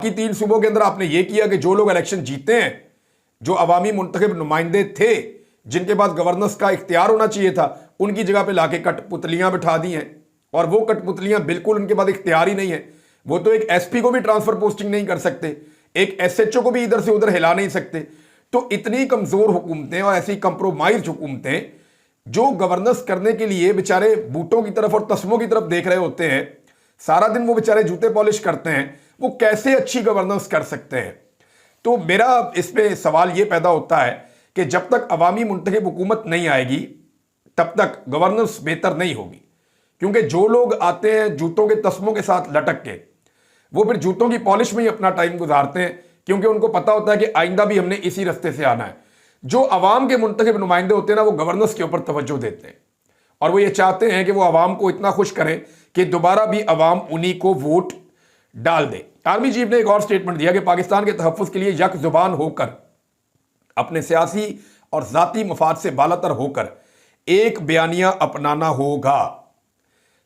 कि 3 सूबों के अंदर आपने ये किया कि जो लोग इलेक्शन जीते हैं, जो अवामी मुंतखब नुमाइंदे थे, जिनके पास गवर्नेंस का इख्तियार होना चाहिए था, उनकी जगह पे लाके कठपुतलियां बिठा दी हैं। और वो कठपुतलियां बिल्कुल उनके पास इख्तियार ही नहीं है। वो तो एक एसपी को भी ट्रांसफर पोस्टिंग नहीं कर सकते, एक एसएचओ को भी इधर से उधर हिला नहीं सकते। तो इतनी कमजोर हुकूमतें और ऐसी कंप्रोमाइज हुकूमतें जो गवर्नेंस करने के लिए बेचारे बूटों की तरफ और तस्मों की तरफ देख रहे होते हैं, सारा दिन वो बेचारे जूते पॉलिश करते हैं, वो कैसे अच्छी गवर्नेंस कर सकते हैं। तो मेरा इस पे सवाल ये पैदा होता है कि जब तक अवामी मुंतखब हुकूमत नहीं आएगी तब तक गवर्नेंस बेहतर नहीं होगी। क्योंकि जो लोग आते हैं जूतों के तस्मों के साथ लटक के, वो फिर जूतों की पॉलिश में ही अपना टाइम गुजारते हैं, क्योंकि उनको पता होता है कि आइंदा भी हमने इसी रास्ते से आना है। जो अवाम के मुंतखब नुमाइंदे होते हैं ना, वो गवर्नेंस के ऊपर तवज्जो देते हैं और वो ये चाहते हैं कि वो अवाम को इतना खुश करें कि दोबारा भी अवाम उन्हीं को वोट डाल दे। आर्मी चीफ ने एक और स्टेटमेंट दिया कि पाकिस्तान के तहफ़्फ़ुज़ के लिए यक जुबान होकर, अपने सियासी और ज़ाती मफाद से बालातर होकर एक बयानिया अपनाना होगा।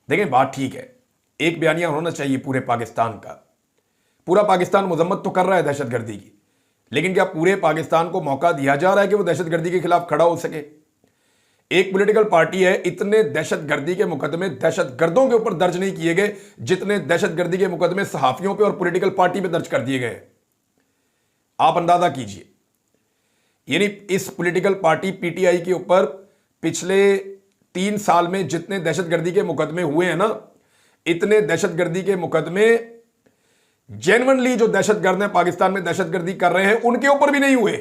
देखें, बात ठीक है, एक बयानिया होना चाहिए पूरे पाकिस्तान का। पूरा पाकिस्तान मजम्मत तो कर रहा है दहशतगर्दी की, लेकिन क्या पूरे पाकिस्तान को मौका दिया जा रहा है कि वो दहशतगर्दी के खिलाफ खड़ा हो सके? एक पॉलिटिकल पार्टी है, इतने दहशतगर्दी के मुकदमे दहशतगर्दों के ऊपर दर्ज नहीं किए गए जितने दहशतगर्दी के मुकदमे सहाफियों पे और पॉलिटिकल पार्टी पे दर्ज कर दिए गए। आप अंदाजा कीजिए, यानी इस पॉलिटिकल पार्टी पीटीआई के ऊपर पिछले 3 साल में जितने दहशतगर्दी के मुकदमे हुए हैं ना, इतने दहशतगर्दी के मुकदमे जेन्युइनली जो दहशतगर्द हैं, पाकिस्तान में दहशतगर्दी कर रहे हैं, उनके ऊपर भी नहीं हुए।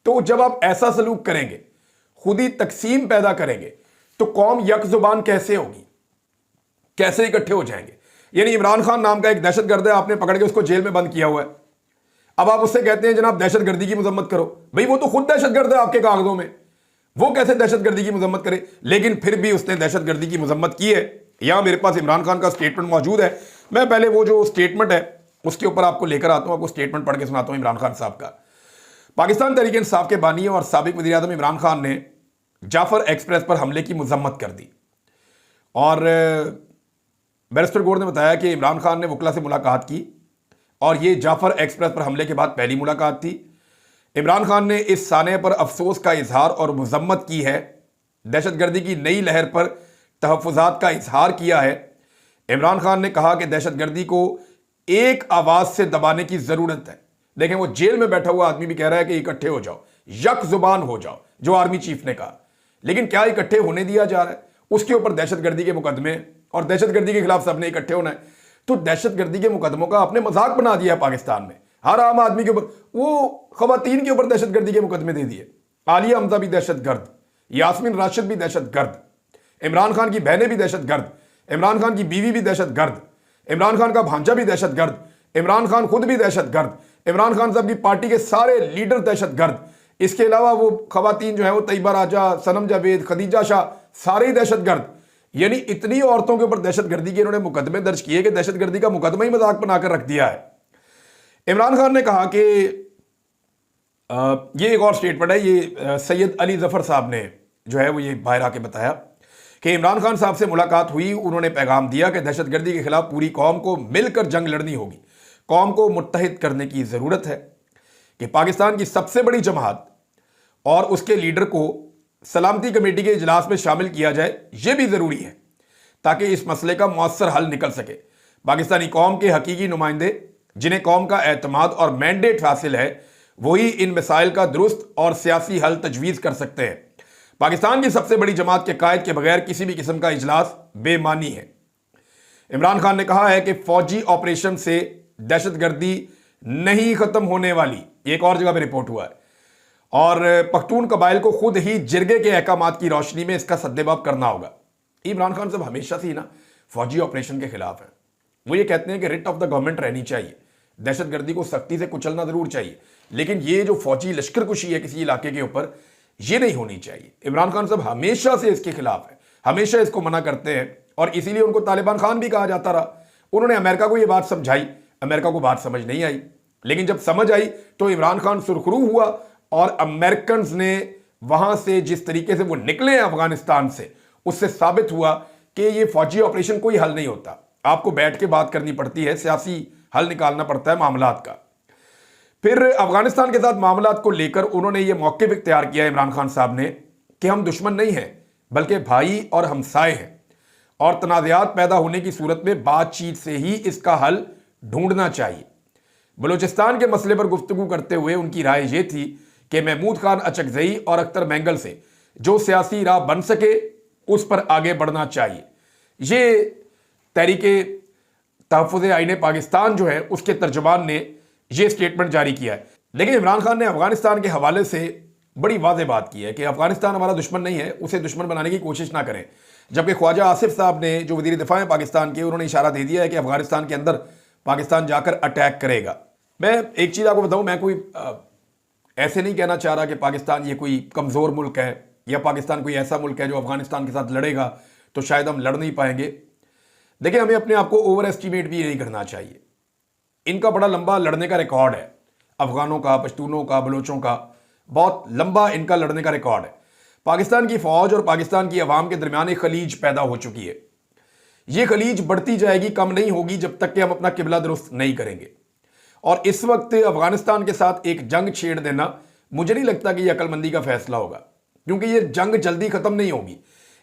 तो जब आप ऐसा सलूक करेंगे, खुद ही तकसीम पैदा करेंगे, तो कौम यक जुबान कैसे होगी, कैसे इकट्ठे हो जाएंगे? यानी इमरान खान नाम का एक दहशतगर्द है, आपने पकड़ के उसको जेल में बंद किया हुआ है। अब आप उससे कहते हैं जनाब दहशतगर्दी की मजम्मत करो। भाई वो तो खुद दहशतगर्द है आपके कागजों में, वो कैसे दहशतगर्दी की मजम्मत करे? लेकिन फिर भी उसने दहशतगर्दी की मजम्मत की है। यहां मेरे पास इमरान खान का स्टेटमेंट मौजूद है। मैं पहले वो जो स्टेटमेंट है उसके ऊपर आपको लेकर आता हूं, आपको स्टेटमेंट पढ़ के सुनाता हूं इमरान खान साहब का। पाकिस्तान तहरीक इंसाफ के बानी और साबिक वज़ीर आज़म इमरान खान ने जाफर एक्सप्रेस पर हमले की मजम्मत कर दी। और बैरिस्टर गौर ने बताया कि इमरान खान ने वकला से मुलाकात की और ये जाफर एक्सप्रेस पर हमले के बाद पहली मुलाकात थी। इमरान खान ने इस साने पर अफसोस का इजहार और मजम्मत की है। दहशतगर्दी की नई लहर पर तहफ़्फ़ुज़ात का इजहार किया है। इमरान खान ने कहा कि दहशतगर्दी को एक आवाज़ से दबाने की ज़रूरत है। देखें, वो जेल में बैठा हुआ आदमी भी कह रहा है कि इकट्ठे हो जाओ, यक जुबान हो जाओ, जो आर्मी चीफ ने कहा। लेकिन क्या इकट्ठे होने दिया जा रहा है? उसके ऊपर दहशतगर्दी के मुकदमे और दहशतगर्दी के खिलाफ सबने इकट्ठे होना है। तो दहशतगर्दी के मुकदमों का आपने मजाक बना दिया पाकिस्तान में। हर आम आदमी के ऊपर, वो खवातीन के ऊपर दहशतगर्दी के मुकदमे दे दिए। आलिया हमजा भी दहशतगर्द, यास्मीन राशिद भी दहशतगर्द, इमरान खान की बहनें भी दहशतगर्द, इमरान खान की बीवी भी दहशतगर्द, इमरान खान का भांजा भी दहशतगर्द, इमरान खान खुद भी दहशतगर्द, इमरान खान साहब की पार्टी के सारे लीडर दहशतगर्द। इसके अलावा वो खवातीन जो है, वो तैयबा राजा, सनम जावेद, खदीजा शाह, सारे ही दहशतगर्द। यानी इतनी औरतों के ऊपर दहशतगर्दी के इन्होंने मुकदमे दर्ज किए कि दहशतगर्दी का मुकदमा ही मजाक बनाकर रख दिया है। इमरान खान ने कहा कि ये एक और स्टेटमेंट है, ये सैयद अली जफर साहब ने जो है वो ये बाहर आके बताया कि इमरान खान साहब से मुलाकात हुई। उन्होंने पैगाम दिया कि दहशतगर्दी के खिलाफ पूरी कौम को मिलकर जंग लड़नी होगी। कौम को मुत्तहिद करने की ज़रूरत है कि पाकिस्तान की सबसे बड़ी जमात और उसके लीडर को सलामती कमेटी के इजलास में शामिल किया जाए। यह भी ज़रूरी है ताकि इस मसले का मौसर हल निकल सके। पाकिस्तानी कौम के हकीकी नुमाइंदे, जिन्हें कौम का एतमाद और मैंडेट हासिल है, वही इन मसाइल का दुरुस्त और सियासी हल तजवीज़ कर सकते हैं। पाकिस्तान की सबसे बड़ी जमात के कायद के बगैर किसी भी किस्म का इजलास बेमानी है। इमरान खान ने कहा है कि फौजी ऑपरेशन से दहशतगर्दी नहीं खत्म होने वाली। एक और जगह पर रिपोर्ट हुआ है और पख्तून कबाइल को खुद ही जिरगे के अहकामात की रोशनी में इसका सद्देबाब करना होगा। इमरान खान साहब हमेशा से ही ना फौजी ऑपरेशन के खिलाफ है। वो ये कहते हैं कि रिट ऑफ द गवर्नमेंट रहनी चाहिए, दहशतगर्दी को सख्ती से कुचलना जरूर चाहिए, लेकिन ये जो फौजी लश्कर कुशी है किसी इलाके के ऊपर, ये नहीं होनी चाहिए। इमरान खान साहब हमेशा से इसके खिलाफ है, हमेशा इसको मना करते हैं और इसीलिए उनको तालिबान खान भी कहा जाता रहा। उन्होंने अमेरिका को ये बात समझाई, अमेरिका को बात समझ नहीं आई, लेकिन जब समझ आई तो इमरान खान सुरखरू हुआ और अमेरिकन ने वहां से जिस तरीके से वो निकले अफगानिस्तान से, उससे साबित हुआ कि ये फौजी ऑपरेशन कोई हल नहीं होता। आपको बैठ के बात करनी पड़ती है, सियासी हल निकालना पड़ता है मामलात का। फिर अफगानिस्तान के साथ मामलात को लेकर उन्होंने ये मौक़िफ़ इख्तियार किया इमरान खान साहब ने कि हम दुश्मन नहीं हैं बल्कि भाई और हमसाए हैं, और तनाज़ात पैदा होने की सूरत में बातचीत से ही इसका हल ढूंढना चाहिए। बलूचिस्तान के मसले पर गुफ्तगू करते हुए उनकी राय ये थी कि महमूद खान अचकज़ई और अख्तर मैंगल से जो सियासी राह बन सके उस पर आगे बढ़ना चाहिए। ये तहरीके तहफ़्फ़ुज़ आईन पाकिस्तान जो है उसके तर्जुमान ने यह स्टेटमेंट जारी किया है। लेकिन इमरान खान ने अफगानिस्तान के हवाले से बड़ी वाज़ेह बात की है कि अफगानिस्तान हमारा दुश्मन नहीं है, उसे दुश्मन बनाने की कोशिश ना करें। जबकि ख्वाजा आसिफ साहब ने, जो वज़ीर दिफा है पाकिस्तान के, उन्होंने इशारा दे दिया है कि अफगानिस्तान के अंदर पाकिस्तान जाकर अटैक करेगा। मैं एक चीज़ आपको बताऊँ, मैं कोई ऐसे नहीं कहना चाह रहा कि पाकिस्तान ये कोई कमज़ोर मुल्क है या पाकिस्तान कोई ऐसा मुल्क है जो अफगानिस्तान के साथ लड़ेगा तो शायद हम लड़ नहीं पाएंगे। देखिए, हमें अपने आप को ओवर एस्टिमेट भी नहीं करना चाहिए। इनका बड़ा लंबा लड़ने का रिकॉर्ड है, अफगानों का, पश्तूनों का, बलोचों का, बहुत लंबा इनका लड़ने का रिकॉर्ड है। पाकिस्तान की फ़ौज और पाकिस्तान की अवाम के दरमियान एक खलीज पैदा हो चुकी है। ये खलीज बढ़ती जाएगी, कम नहीं होगी जब तक कि हम अपना किबला दुरुस्त नहीं करेंगे। और इस वक्त अफगानिस्तान के साथ एक जंग छेड़ देना, मुझे नहीं लगता कि यह अक्लमंदी का फैसला होगा, क्योंकि ये जंग जल्दी ख़त्म नहीं होगी,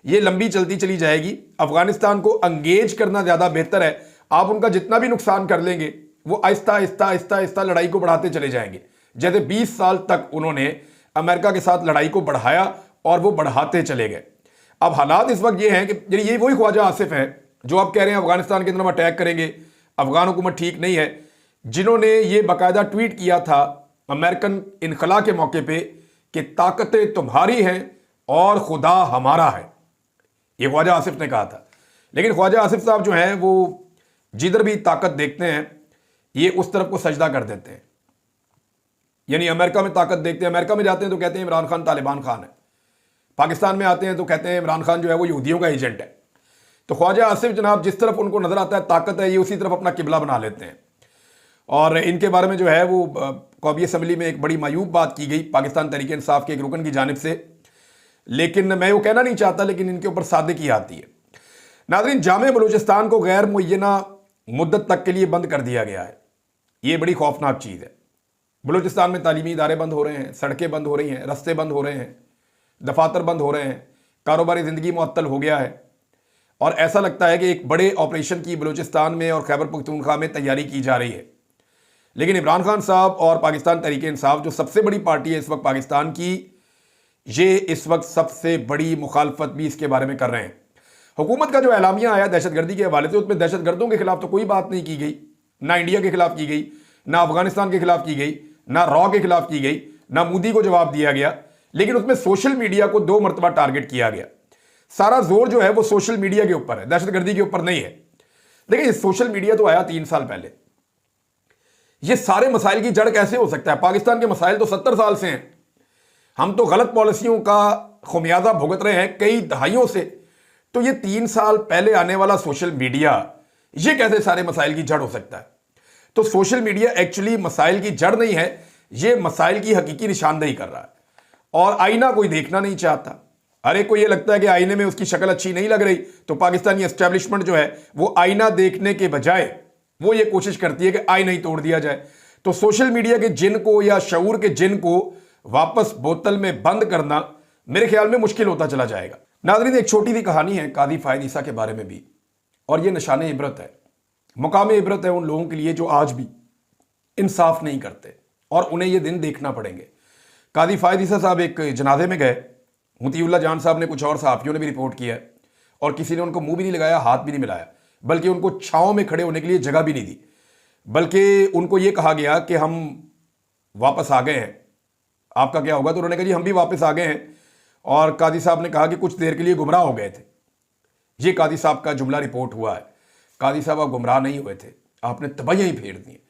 ये लंबी चलती चली जाएगी। अफगानिस्तान को अंगेज करना ज़्यादा बेहतर है। आप उनका जितना भी नुकसान कर लेंगे, वो आहिस्ता आहिस्ता आहिस्ता आहिस्ता लड़ाई को बढ़ाते चले जाएंगे। जैसे 20 साल तक उन्होंने अमेरिका के साथ लड़ाई को बढ़ाया और वो बढ़ाते चले गए। अब हालात इस वक्त ये हैं कि ये वही ख्वाजा आसिफ हैं जो आप कह रहे हैं अफगानिस्तान के अंदर हम अटैक करेंगे, अफगान हुकूमत ठीक नहीं है, जिन्होंने ये बाकायदा ट्वीट किया था अमेरिकन इनखला के मौके पे कि ताकतें तुम्हारी हैं और खुदा हमारा है। ये ख्वाजा आसिफ ने कहा था। लेकिन ख्वाजा आसिफ साहब जो हैं वो जिधर भी ताकत देखते हैं ये उस तरफ को सजदा कर देते हैं। यानी अमेरिका में ताकत देखते हैं, अमेरिका में जाते हैं तो कहते हैं इमरान खान तालिबान खान है, पाकिस्तान में आते हैं तो कहते हैं इमरान खान जो है वो यहूदियों का एजेंट है। तो ख्वाजा आसिफ जनाब जिस तरफ उनको नजर आता है ताकत है, ये उसी तरफ अपना किबला बना लेते हैं। और इनके बारे में जो है वो कौमी असम्बली में एक बड़ी मायूब बात की गई पाकिस्तान तहरीक इंसाफ के एक रुकन की जानिब से, लेकिन मैं वो कहना नहीं चाहता, लेकिन इनके ऊपर सादगी आती है। नाज़रीन, जामे बलूचिस्तान को गैर मुय्यना मुद्दत तक के लिए बंद कर दिया गया है। ये बड़ी खौफनाक चीज़ है। बलूचिस्तान में तालीमी इदारे बंद हो रहे हैं, सड़कें बंद हो रही हैं, रस्ते बंद हो रहे हैं, दफातर बंद हो रहे हैं, कारोबारी ज़िंदगी मुअत्तल हो गया है। और ऐसा लगता है कि एक बड़े ऑपरेशन की बलूचिस्तान में और खैबर पख्तूनख्वा में तैयारी की जा रही है। लेकिन इमरान खान साहब और पाकिस्तान तहरीक इंसाफ जो सबसे बड़ी पार्टी है इस वक्त पाकिस्तान की, ये इस वक्त सबसे बड़ी मुखालफत भी इसके बारे में कर रहे हैं। हुकूमत का जो एलामिया आया दहशतगर्दी के हवाले से, उसमें दहशतगर्दों के खिलाफ तो कोई बात नहीं की गई, ना इंडिया के खिलाफ की गई, ना अफगानिस्तान के खिलाफ की गई, ना रॉ के खिलाफ की गई, ना मोदी को जवाब दिया गया। लेकिन उसमें सोशल मीडिया को 2 मरतबा टारगेट किया गया। सारा जोर जो है वो सोशल मीडिया के ऊपर है, दहशतगर्दी के ऊपर नहीं है। देखिए, सोशल मीडिया तो आया 3 साल पहले। ये सारे मसाइल की जड़ कैसे हो सकता है? पाकिस्तान के मसाइल तो 70 साल से हैं। हम तो गलत पॉलिसियों का खुमियाजा भुगत रहे हैं कई दहाइयों से। तो ये 3 साल पहले आने वाला सोशल मीडिया, ये कैसे सारे मसाइल की जड़ हो सकता है? तो सोशल मीडिया एक्चुअली मसाइल की जड़ नहीं है, ये मसाइल की हकीकी निशानदेही कर रहा है। और आईना कोई देखना नहीं चाहता। हर एक को ये लगता है कि आईने में उसकी शक्ल अच्छी नहीं लग रही, तो पाकिस्तानी एस्टेब्लिशमेंट जो है वो आईना देखने के बजाय वो ये कोशिश करती है कि आईना ही तोड़ दिया जाए। तो सोशल मीडिया के जिन को या शऊर के जिन को वापस बोतल में बंद करना मेरे ख्याल में मुश्किल होता चला जाएगा। नाज़रीन, एक छोटी सी कहानी है कादी फ़ायद ईसा के बारे में भी, और ये निशाने इबरत है, मुकाम इबरत है उन लोगों के लिए जो आज भी इंसाफ नहीं करते और उन्हें ये दिन देखना पड़ेंगे। कादी फ़ायद ईसा साहब एक जनाजे में गए, मुतीउल्लाह जान साहब ने, कुछ और सहाफ़ियों ने भी रिपोर्ट किया है, और किसी ने उनको मुंह भी नहीं लगाया, हाथ भी नहीं मिलाया, बल्कि उनको छाँव में खड़े होने के लिए जगह भी नहीं दी। बल्कि उनको ये कहा गया कि हम वापस आ गए हैं, आपका क्या होगा? तो उन्होंने कहा जी हम भी वापस आ गए हैं। और कादी साहब ने कहा कि कुछ देर के लिए गुमराह हो गए थे। ये कादी साहब का जुमला रिपोर्ट हुआ है। कादी साहब आप गुमराह नहीं हुए थे, आपने तबाहियां ही फेर दी।